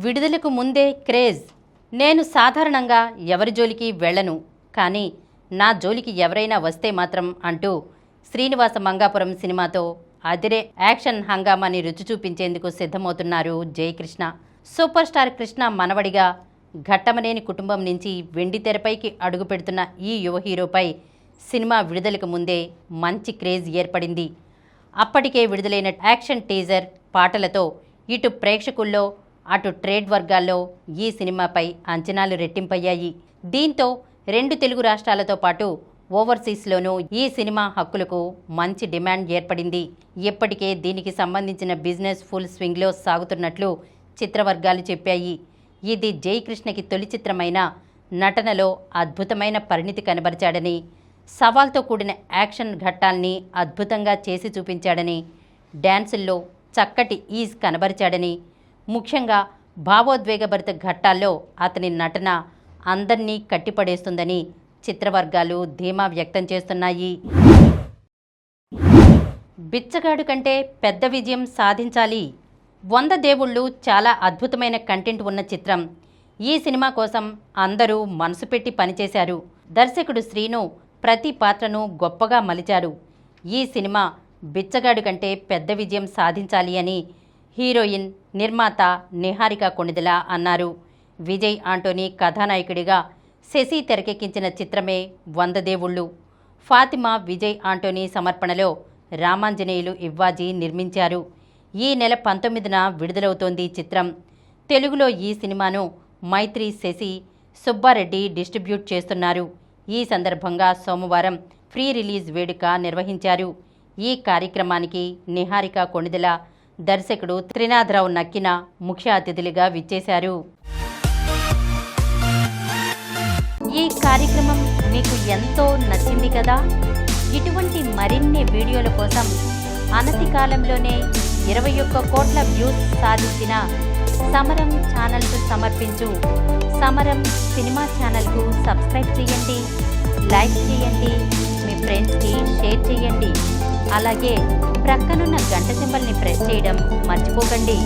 విడుదలకు ముందే క్రేజ్. నేను సాధారణంగా ఎవరి జోలికి వెళ్ళను, కానీ నా జోలికి ఎవరైనా వస్తే మాత్రం అంటూ శ్రీనివాస మంగాపురం సినిమాతో అదిరే యాక్షన్ హంగామాని రుచి చూపించేందుకు సిద్ధమవుతున్నారు జయకృష్ణ. సూపర్ స్టార్ కృష్ణ మనవడిగా ఘట్టమనేని కుటుంబం నుంచి వెండితెరపైకి అడుగు పెడుతున్న ఈ యువ హీరోపై సినిమా విడుదలకు ముందే మంచి క్రేజ్ ఏర్పడింది. అప్పటికే విడుదలైన యాక్షన్ టీజర్ పాటలతో ఇటు ప్రేక్షకుల్లో అటు ట్రేడ్ వర్గాల్లో ఈ సినిమాపై అంచనాలు రెట్టింపయ్యాయి. దీంతో 2 తెలుగు రాష్ట్రాలతో పాటు ఓవర్సీస్లోనూ ఈ సినిమా హక్కులకు మంచి డిమాండ్ ఏర్పడింది. ఇప్పటికే దీనికి సంబంధించిన బిజినెస్ ఫుల్ స్వింగ్లో సాగుతున్నట్లు చిత్రవర్గాలు చెప్పాయి. ఇది జయకృష్ణకి తొలి చిత్రమైన నటనలో అద్భుతమైన పరిణితి కనబరిచాడని, సవాల్తో కూడిన యాక్షన్ ఘట్టాల్ని అద్భుతంగా చేసి చూపించాడని, డ్యాన్సుల్లో చక్కటి ఈజ్ కనబరిచాడని, ముఖ్యంగా భావోద్వేగభరిత ఘట్టాల్లో అతని నటన అందర్నీ కట్టిపడేస్తుందని చిత్రవర్గాలు ధీమా వ్యక్తం చేస్తున్నాయి. బిచ్చగాడు కంటే పెద్ద విజయం సాధించాలి. 100 దేవుళ్ళు చాలా అద్భుతమైన కంటెంట్ ఉన్న చిత్రం. ఈ సినిమా కోసం అందరూ మనసు పెట్టి పనిచేశారు. దర్శకుడు శ్రీను ప్రతి పాత్రను గొప్పగా మలిచారు. ఈ సినిమా బిచ్చగాడు కంటే పెద్ద విజయం సాధించాలి అని హీరోయిన్, నిర్మాత నిహారిక కొణిదెల అన్నారు. విజయ్ ఆంటోనీ కథానాయకుడిగా శశి తెరకెక్కించిన చిత్రమే 100 దేవుళ్ళు. ఫాతిమా విజయ్ ఆంటోనీ సమర్పణలో రామాంజనేయులు ఇవ్వాజీ నిర్మించారు. ఈ నెల 19న విడుదలవుతోంది చిత్రం. తెలుగులో ఈ సినిమాను మైత్రి శశి, సుబ్బారెడ్డి డిస్ట్రిబ్యూట్ చేస్తున్నారు. ఈ సందర్భంగా సోమవారం ప్రీ రిలీజ్ వేడుక నిర్వహించారు. ఈ కార్యక్రమానికి నిహారిక కొణిదెల, దర్శకుడు త్రినాథరావు నక్కిన ముఖ్య అతిథులుగా విచ్చేశారు. ఈ కార్యక్రమం మీకు ఎంతో నచ్చింది కదా. ఇటువంటి మరిన్ని వీడియోల కోసం అనతి కాలంలోనే 21 కోట్ల వ్యూస్ సాధించిన సమరం ఛానల్కు సమర్పించు సమరం సినిమా ఛానల్కు సబ్స్క్రైబ్ చేయండి, లైక్ చేయండి, మీ ఫ్రెండ్స్కి షేర్ చేయండి. అలాగే ప్రక్కనున్న గంట సింబల్ని ప్రెస్ చేయడం మర్చిపోకండి.